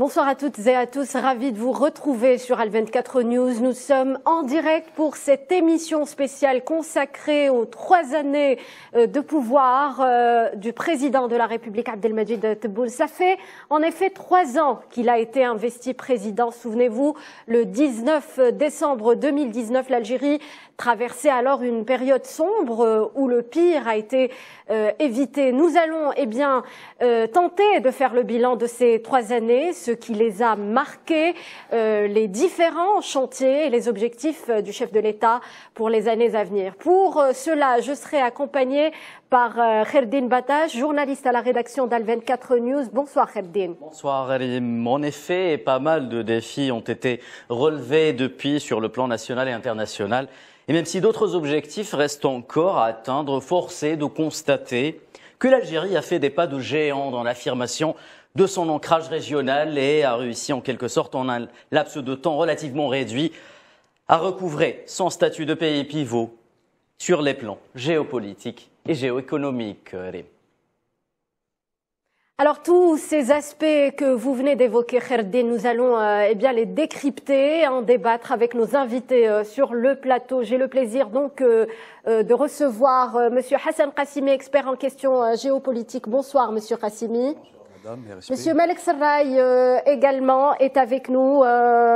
Bonsoir à toutes et à tous, ravi de vous retrouver sur Al24 News. Nous sommes en direct pour cette émission spéciale consacrée aux 3 années de pouvoir du président de la République, Abdelmajid Tebboune. Ça fait en effet 3 ans qu'il a été investi président. Souvenez-vous, le 19 décembre 2019, l'Algérie traversait alors une période sombre où le pire a été évité. Nous allons tenter de faire le bilan de ces 3 années, ce qui les a marqués, les différents chantiers et les objectifs du chef de l'État pour les années à venir. Pour cela, je serai accompagnée par Kherdine Batache, journaliste à la rédaction d'Al24 News. Bonsoir Kherdine. Bonsoir Harim. En effet, pas mal de défis ont été relevés depuis sur le plan national et international. Et même si d'autres objectifs restent encore à atteindre, force est de constater que l'Algérie a fait des pas de géant dans l'affirmation de son ancrage régional et a réussi en quelque sorte en un laps de temps relativement réduit à recouvrer son statut de pays pivot sur les plans géopolitiques et géoéconomiques. Alors tous ces aspects que vous venez d'évoquer, Kherdine, nous allons les décrypter, en débattre avec nos invités sur le plateau. J'ai le plaisir donc de recevoir Monsieur Hassan Qassimi, expert en questions géopolitiques. Bonsoir Monsieur Qassimi. Monsieur Malek Serraï également est avec nous.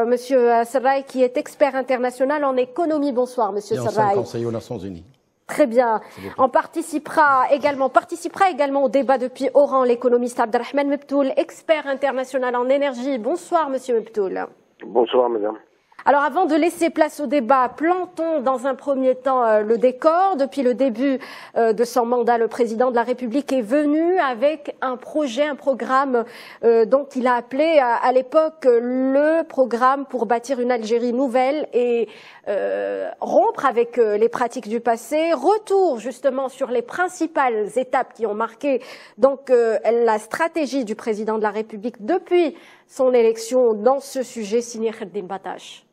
Monsieur Serraï qui est expert international en économie. Bonsoir Monsieur Serraï. Conseiller aux Nations Unies. Très bien. On participera également au débat depuis Oran l'économiste Abdelrahman Mebtoul, expert international en énergie. Bonsoir Monsieur Mebtoul. Bonsoir Madame. Alors avant de laisser place au débat, plantons dans un premier temps le décor. Depuis le début de son mandat, le président de la République est venu avec un programme dont il a appelé à l'époque le programme pour bâtir une Algérie nouvelle et rompre avec les pratiques du passé. Retour justement sur les principales étapes qui ont marqué donc la stratégie du président de la République depuis son élection dans ce sujet, signé Kherdine Batache.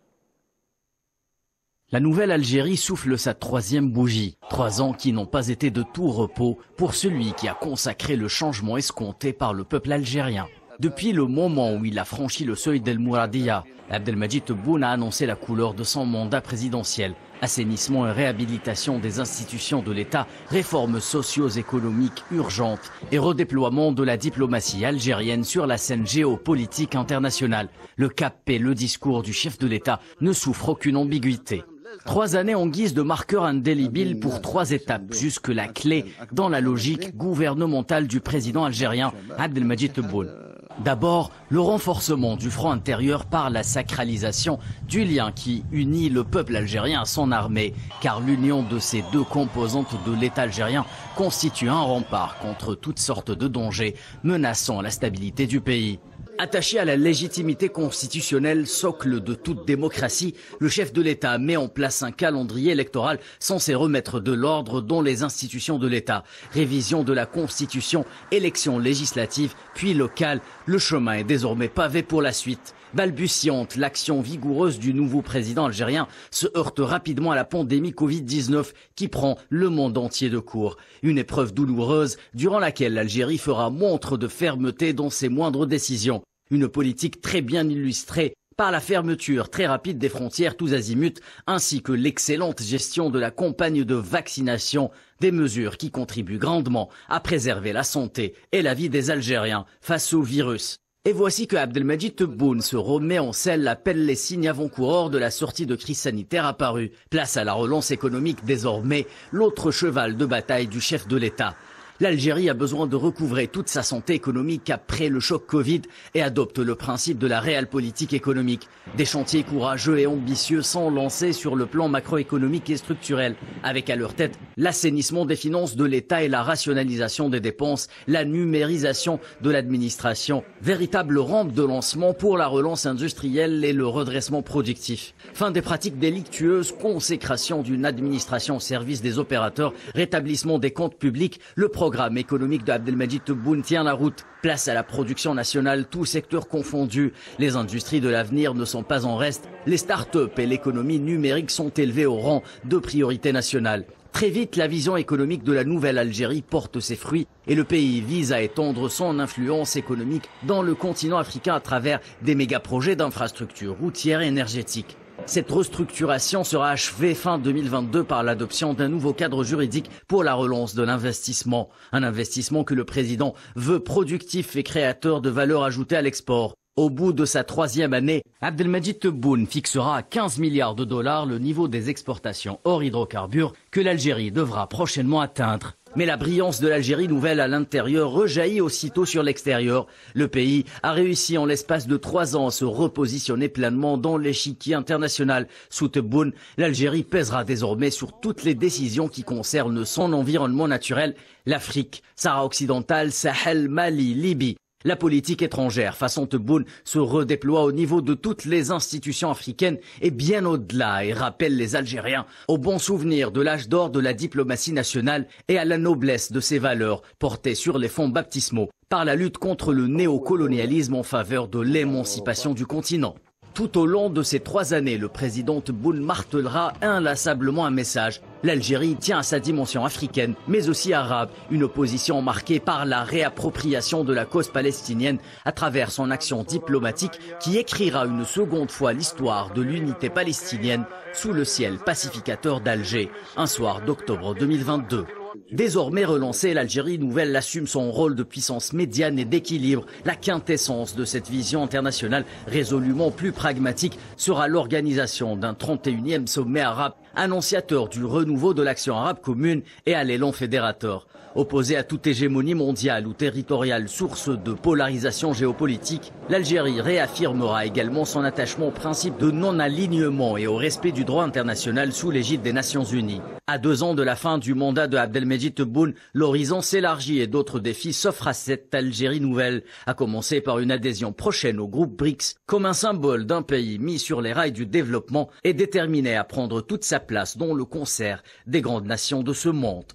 La nouvelle Algérie souffle sa 3e bougie. 3 ans qui n'ont pas été de tout repos pour celui qui a consacré le changement escompté par le peuple algérien. Depuis le moment où il a franchi le seuil d'El Mouradia, Abdelmajid Tebboune a annoncé la couleur de son mandat présidentiel. Assainissement et réhabilitation des institutions de l'État, réformes socio-économiques urgentes et redéploiement de la diplomatie algérienne sur la scène géopolitique internationale. Le cap et le discours du chef de l'État ne souffrent aucune ambiguïté. 3 années en guise de marqueur indélébile pour 3 étapes, jusque la clé dans la logique gouvernementale du président algérien Abdelmajid Tebboune. D'abord, le renforcement du front intérieur par la sacralisation du lien qui unit le peuple algérien à son armée, car l'union de ces 2 composantes de l'État algérien constitue un rempart contre toutes sortes de dangers menaçant la stabilité du pays. Attaché à la légitimité constitutionnelle, socle de toute démocratie, le chef de l'État met en place un calendrier électoral censé remettre de l'ordre dans les institutions de l'État. Révision de la Constitution, élections législatives, puis locales, le chemin est désormais pavé pour la suite. Balbutiante, l'action vigoureuse du nouveau président algérien se heurte rapidement à la pandémie Covid-19 qui prend le monde entier de court. Une épreuve douloureuse durant laquelle l'Algérie fera montre de fermeté dans ses moindres décisions. Une politique très bien illustrée par la fermeture très rapide des frontières tous azimuts ainsi que l'excellente gestion de la campagne de vaccination, des mesures qui contribuent grandement à préserver la santé et la vie des Algériens face au virus. Et voici que Abdelmajid Tebboune se remet en selle à peine les signes avant-coureurs de la sortie de crise sanitaire apparue. Place à la relance économique désormais, l'autre cheval de bataille du chef de l'État. L'Algérie a besoin de recouvrer toute sa santé économique après le choc Covid et adopte le principe de la réelle politique économique. Des chantiers courageux et ambitieux sont lancés sur le plan macroéconomique et structurel, avec à leur tête l'assainissement des finances de l'État et la rationalisation des dépenses, la numérisation de l'administration, véritable rampe de lancement pour la relance industrielle et le redressement productif. Fin des pratiques délictueuses, consécration d'une administration au service des opérateurs, rétablissement des comptes publics, le programme économique de Abdelmajid Tebboune tient la route. Place à la production nationale, tous secteurs confondus. Les industries de l'avenir ne sont pas en reste. Les start-up et l'économie numérique sont élevées au rang de priorité nationale. Très vite, la vision économique de la nouvelle Algérie porte ses fruits et le pays vise à étendre son influence économique dans le continent africain à travers des méga-projets d'infrastructures routières et énergétiques. Cette restructuration sera achevée fin 2022 par l'adoption d'un nouveau cadre juridique pour la relance de l'investissement. Un investissement que le président veut productif et créateur de valeur ajoutée à l'export. Au bout de sa 3e année, Abdelmadjid Tebboune fixera à 15 milliards de dollars le niveau des exportations hors hydrocarbures que l'Algérie devra prochainement atteindre. Mais la brillance de l'Algérie nouvelle à l'intérieur rejaillit aussitôt sur l'extérieur. Le pays a réussi en l'espace de 3 ans à se repositionner pleinement dans l'échiquier international. Sous Tebboune, l'Algérie pèsera désormais sur toutes les décisions qui concernent son environnement naturel, l'Afrique, Sahara occidental, Sahel, Mali, Libye. La politique étrangère façon Tebboune se redéploie au niveau de toutes les institutions africaines et bien au-delà et rappelle les Algériens au bon souvenir de l'âge d'or de la diplomatie nationale et à la noblesse de ses valeurs portées sur les fonds baptismaux par la lutte contre le néocolonialisme en faveur de l'émancipation du continent. Tout au long de ces 3 années, le président Tebboune martelera inlassablement un message. L'Algérie tient à sa dimension africaine, mais aussi arabe, une opposition marquée par la réappropriation de la cause palestinienne à travers son action diplomatique qui écrira une seconde fois l'histoire de l'unité palestinienne sous le ciel pacificateur d'Alger, un soir d'octobre 2022. Désormais relancée, l'Algérie nouvelle assume son rôle de puissance médiane et d'équilibre. La quintessence de cette vision internationale résolument plus pragmatique sera l'organisation d'un 31e sommet arabe, annonciateur du renouveau de l'action arabe commune et à l'élan fédérateur. Opposée à toute hégémonie mondiale ou territoriale source de polarisation géopolitique, l'Algérie réaffirmera également son attachement au principe de non-alignement et au respect du droit international sous l'égide des Nations Unies. À 2 ans de la fin du mandat de Abdelmadjid Tebboune, l'horizon s'élargit et d'autres défis s'offrent à cette Algérie nouvelle, à commencer par une adhésion prochaine au groupe BRICS, comme un symbole d'un pays mis sur les rails du développement et déterminé à prendre toute sa place dans le concert des grandes nations de ce monde.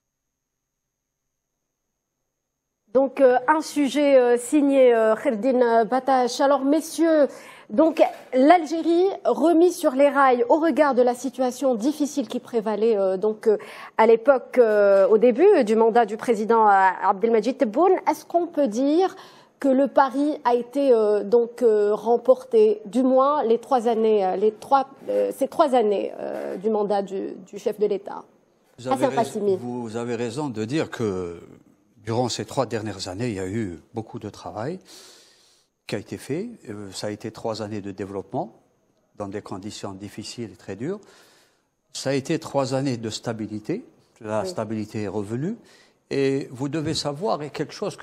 Donc un sujet signé Kherdine Batache. Alors messieurs, donc l'Algérie remise sur les rails au regard de la situation difficile qui prévalait à l'époque, au début du mandat du président Abdelmadjid Tebboune, est-ce qu'on peut dire que le pari a été remporté, du moins les 3 années, ces 3 années du mandat du chef de l'État? Vous avez raison de dire que durant ces 3 dernières années, il y a eu beaucoup de travail qui a été fait. Ça a été 3 années de développement dans des conditions difficiles et très dures. Ça a été 3 années de stabilité. La stabilité est revenue. Et vous devez savoir il y a quelque chose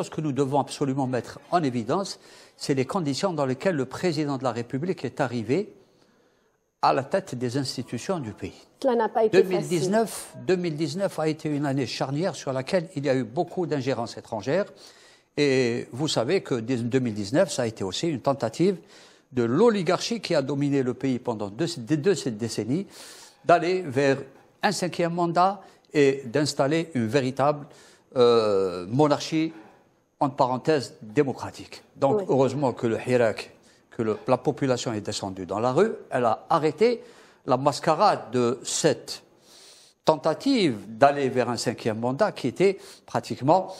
que nous devons absolument mettre en évidence, c'est les conditions dans lesquelles le président de la République est arrivé à la tête des institutions du pays. Cela n'a pas été 2019 a été une année charnière sur laquelle il y a eu beaucoup d'ingérences étrangères. Et vous savez que 2019, ça a été aussi une tentative de l'oligarchie qui a dominé le pays pendant 2 décennies, d'aller vers un 5e mandat et d'installer une véritable monarchie, entre parenthèses, démocratique. Donc heureusement que le Hirak, la population est descendue dans la rue, elle a arrêté la mascarade de cette tentative d'aller vers un 5e mandat qui était pratiquement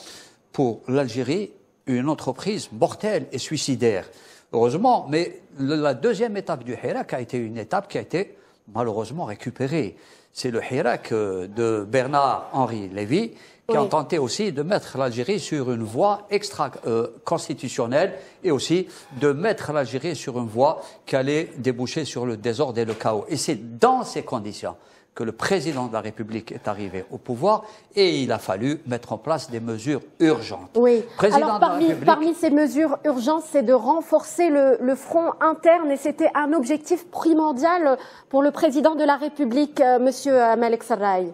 pour l'Algérie une entreprise mortelle et suicidaire. Heureusement, mais la 2e étape du Hirak a été une étape qui a été malheureusement récupérée. C'est le Hirak de Bernard-Henri Lévy qui ont tenté aussi de mettre l'Algérie sur une voie extra-constitutionnelle et aussi de mettre l'Algérie sur une voie qui allait déboucher sur le désordre et le chaos. Et c'est dans ces conditions que le président de la République est arrivé au pouvoir et il a fallu mettre en place des mesures urgentes. Oui. Alors parmi ces mesures urgentes, c'est de renforcer le front interne et c'était un objectif primordial pour le président de la République, Monsieur Malek Sarraï.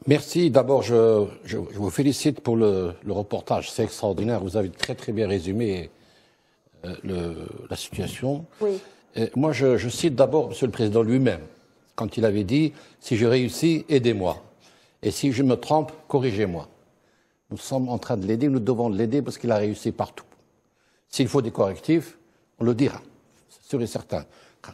Merci. D'abord, je vous félicite pour le reportage. C'est extraordinaire. Vous avez très très bien résumé la situation. Oui. Moi, je cite d'abord Monsieur le Président lui-même, quand il avait dit « Si je réussis, aidez-moi. Et si je me trompe, corrigez-moi. » Nous sommes en train de l'aider, nous devons l'aider parce qu'il a réussi partout. S'il faut des correctifs, on le dira, c'est sûr et certain.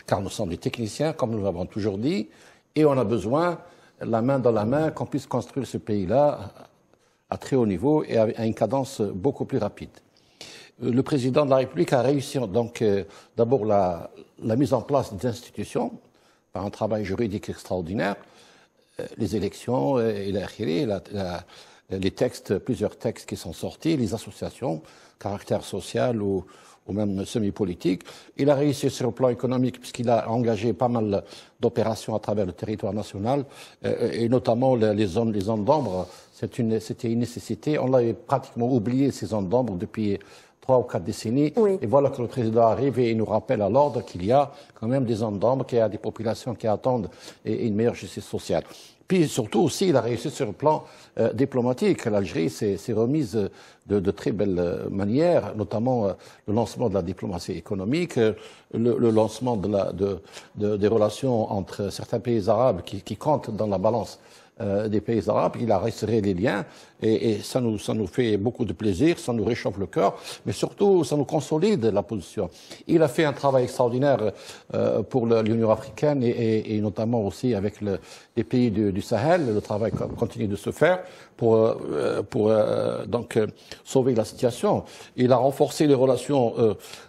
Car nous sommes des techniciens, comme nous l'avons toujours dit, Et on a besoin, la main dans la main, qu'on puisse construire ce pays-là à très haut niveau et à une cadence beaucoup plus rapide. Le président de la République a réussi donc d'abord la mise en place des institutions par un travail juridique extraordinaire, les élections, les textes, plusieurs textes qui sont sortis, les associations, caractère social ou même semi-politique. Il a réussi sur le plan économique puisqu'il a engagé pas mal d'opérations à travers le territoire national et notamment les zones d'ombre. C'était une nécessité. On l'avait pratiquement oublié, ces zones d'ombre, depuis 3 ou 4 décennies. Oui. Et voilà que le président arrive et il nous rappelle à l'ordre qu'il y a quand même des zones d'ombre, qu'il y a des populations qui attendent une meilleure justice sociale. Puis surtout aussi, il a réussi sur le plan diplomatique. L'Algérie s'est remise de très belle manière, notamment le lancement de la diplomatie économique, le lancement des relations entre certains pays arabes qui comptent dans la balance des pays arabes. Il a resserré les liens et ça nous fait beaucoup de plaisir, ça nous réchauffe le cœur, mais surtout ça nous consolide la position. Il a fait un travail extraordinaire pour l'Union africaine et notamment aussi avec les pays du Sahel. Le travail continue de se faire pour donc sauver la situation. Il a renforcé les relations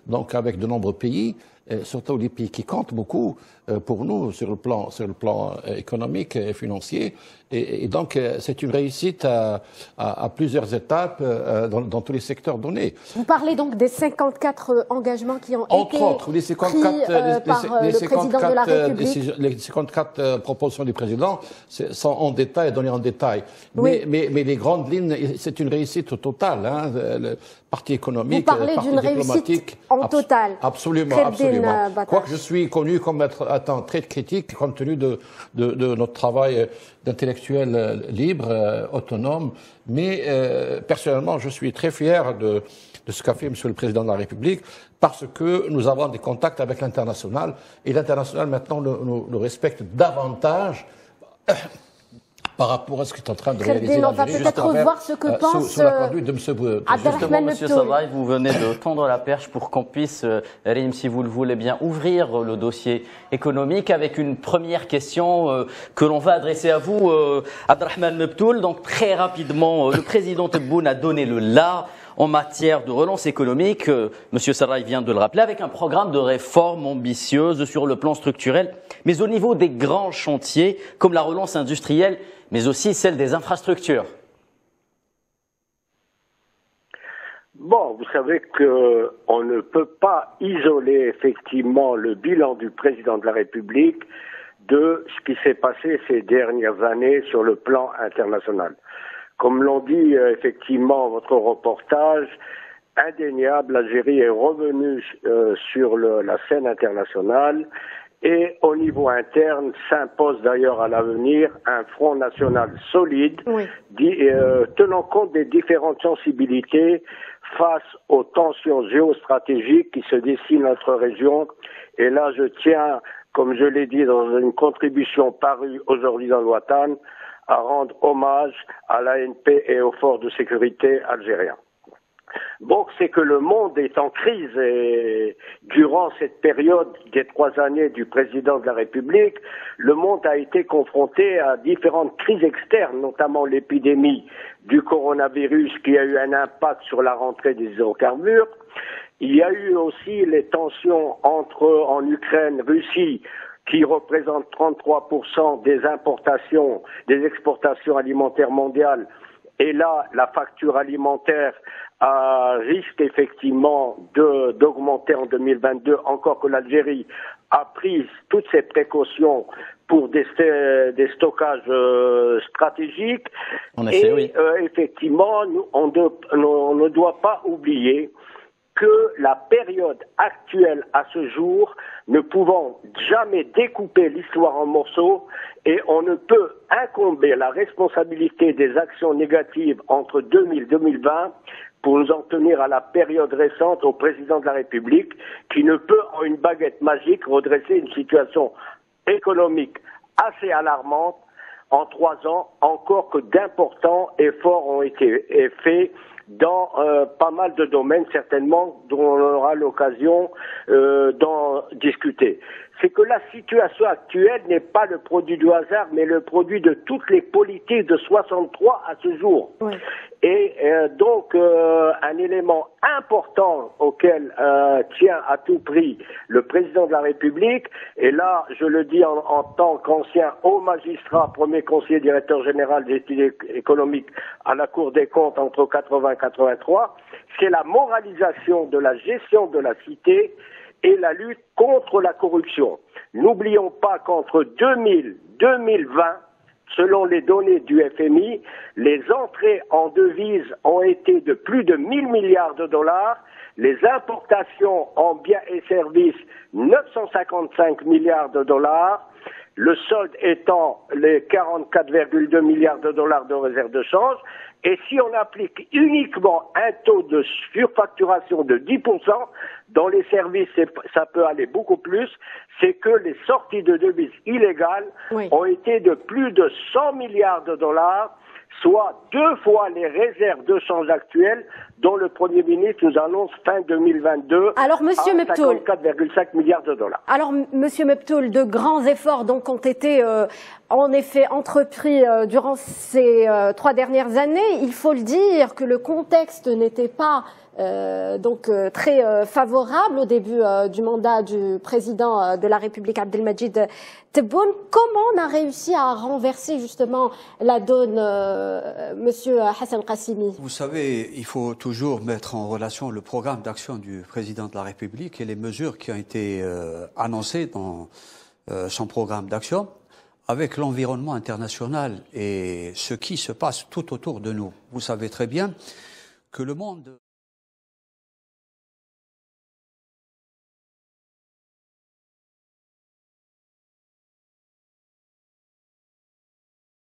donc avec de nombreux pays, surtout les pays qui comptent beaucoup pour nous sur le plan économique et financier. Et donc, c'est une réussite à plusieurs étapes dans tous les secteurs donnés. Vous parlez donc des 54 engagements qui ont été autres, les 54, pris par le président de la République. Les 54 propositions du président sont en détail, données en détail. Oui. Mais les grandes lignes, c'est une réussite totale. Hein, le parti économique, le parti diplomatique. En total. Absolument, absolument. Quoique je suis connu comme étant très critique compte tenu de notre travail d'intellectuel libre, autonome, mais personnellement, je suis très fier de ce qu'a fait Monsieur le Président de la République, parce que nous avons des contacts avec l'international, et l'international maintenant nous respecte davantage par rapport à ce qui est en train de réaliser l'Algérie. On va peut-être revoir ce que pense sous la conduite de M. Justement, M. Sarraï, vous venez de tendre la perche pour qu'on puisse, Rim, si vous le voulez bien, ouvrir le dossier économique avec une première question que l'on va adresser à vous, Abdelrahman Mebtoul. Donc très rapidement, le président Tebboune a donné le la en matière de relance économique, M. Sarraï vient de le rappeler, avec un programme de réforme ambitieuse sur le plan structurel, mais au niveau des grands chantiers, comme la relance industrielle, mais aussi celle des infrastructures. Bon, vous savez qu'on ne peut pas isoler effectivement le bilan du président de la République de ce qui s'est passé ces dernières années sur le plan international. Comme l'ont dit effectivement votre reportage, indéniable, l'Algérie est revenue sur la scène internationale et au niveau interne s'impose d'ailleurs à l'avenir un front national solide, oui, tenant compte des différentes sensibilités face aux tensions géostratégiques qui se dessinent dans notre région. Et là, je tiens, comme je l'ai dit dans une contribution parue aujourd'hui dans l'Ouatan, à rendre hommage à l'ANP et aux forces de sécurité algériennes. Bon, c'est que le monde est en crise et durant cette période des 3 années du président de la République, le monde a été confronté à différentes crises externes, notamment l'épidémie du coronavirus qui a eu un impact sur la rentrée des hydrocarbures. Il y a eu aussi les tensions en Ukraine, Russie, qui représente 33% des importations, des exportations alimentaires mondiales. Et là, la facture alimentaire risque effectivement d'augmenter en 2022, encore que l'Algérie a pris toutes ses précautions pour des stockages stratégiques. En effet, et oui. Effectivement, on ne doit pas oublier que la période actuelle à ce jour, ne pouvant jamais découper l'histoire en morceaux, et on ne peut incomber la responsabilité des actions négatives entre 2000 et 2020 pour nous en tenir à la période récente au président de la République, qui ne peut en une baguette magique redresser une situation économique assez alarmante en 3 ans, encore que d'importants efforts ont été faits dans pas mal de domaines certainement dont on aura l'occasion d'en discuter. C'est que la situation actuelle n'est pas le produit du hasard, mais le produit de toutes les politiques de 63 à ce jour. Oui. Et donc, un élément important auquel tient à tout prix le président de la République, et là, je le dis en tant qu'ancien haut magistrat, premier conseiller directeur général des études économiques à la Cour des comptes entre 80 et 83, c'est la moralisation de la gestion de la cité et la lutte contre la corruption. N'oublions pas qu'entre 2000 et 2020, selon les données du FMI, les entrées en devises ont été de plus de 1000 milliards de dollars, les importations en biens et services 955 milliards de dollars, le solde étant les 44,2 milliards de dollars de réserve de change. Et si on applique uniquement un taux de surfacturation de 10%, dans les services, ça peut aller beaucoup plus, c'est que les sorties de devises illégales ont été de plus de 100 milliards de dollars, soit 2 fois les réserves de change actuelles dont le Premier ministre nous annonce fin 2022 à 54,5 milliards de dollars. Alors, Monsieur Meptoul, de grands efforts donc ont été en effet entrepris durant ces 3 dernières années. Il faut le dire que le contexte n'était pas très favorable au début du mandat du président de la République Abdelmadjid Tebboune. Comment on a réussi à renverser justement la donne, Monsieur Hassan Qassimi? Vous savez, il faut toujours mettre en relation le programme d'action du président de la République et les mesures qui ont été annoncées dans son programme d'action avec l'environnement international et ce qui se passe tout autour de nous. Vous savez très bien que le monde